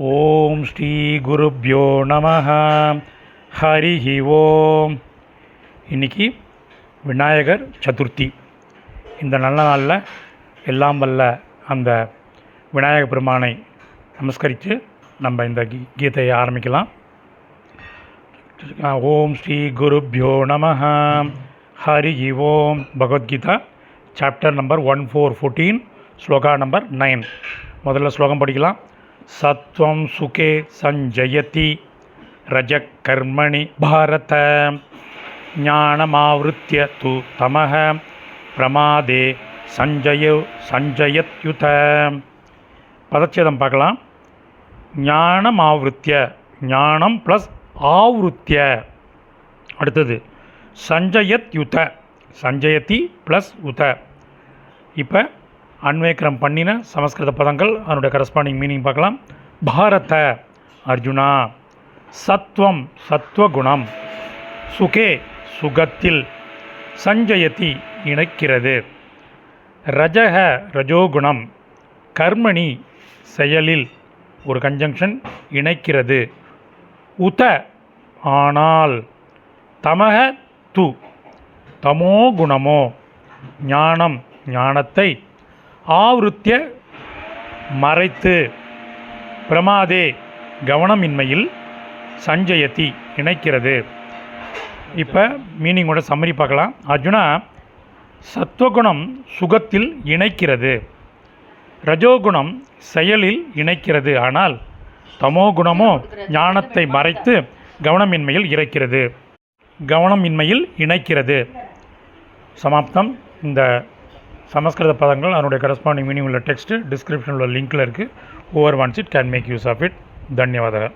ஓம் ஸ்ரீ குருப்யோ நமஹ. ஹரிஹி ஓம். இன்றைக்கி விநாயகர் சதுர்த்தி. இந்த நல்ல நாளில் எல்லாம் வல்ல அந்த விநாயக பெருமானை நமஸ்கரித்து நம்ம இந்த கீதையை ஆரம்பிக்கலாம். ஓம் ஸ்ரீ குருப்யோ நமஹ. ஹரிஹி ஓம். Bhagavad Gita chapter number 1414 shloka number 9. முதல்ல ஸ்லோகம் படிக்கலாம். சத்வம் சுகே சஞ்சயதி ரஜக் கர்மணி பாரத ஞானமாவிருத்திய து தமஹ பிரமாதே சஞ்சயத்யுத. பதச்சேதம் பார்க்கலாம். ஞானமாவிருத்திய, ஞானம் ப்ளஸ் ஆவருத்திய. அடுத்தது சஞ்சயத்யுத, சஞ்சயதி ப்ளஸ் உத. இப்போ அன்வேக்கிரம் பண்ணின சமஸ்கிருத பதங்கள் அதனுடைய கரஸ்பாண்டிங் மீனிங் பார்க்கலாம். பாரத அர்ஜுனா. சத்வம் சத்வகுணம். சுகே சுகத்தில். சஞ்சயதி இணைக்கிறது. ரஜக ரஜோகுணம். கர்மணி செயலில், ஒரு கன்ஜங்ஷன் இணைக்கிறது. உத ஆனால். தமக து தமோ குணமோ ஞானம் ஞானத்தை ஆவருத்திய மறைத்து. பிரமாதே கவனமின்மையில். சஞ்சயதி இணைக்கிறது. இப்போ மீனிங்கோட சம்மரி பார்க்கலாம். அர்ஜுனா, சத்வகுணம் சுகத்தில் இணைக்கிறது, ரஜோகுணம் செயலில் இணைக்கிறது, ஆனால் தமோகுணமோ ஞானத்தை மறைத்து கவனமின்மையில் இணைக்கிறது. சமாப்தம். இந்த சமஸ்கிருத பதங்கள் அதனுடைய கரஸ்பாண்டிங் மீனிங் உள்ள டெக்ஸ்ட்டு டிஸ்கிரிப்ஷனில் உள்ள லிங்க்கில் இருக்குது. Whoever wants it can make use of it. தன்யவாதங்கள்.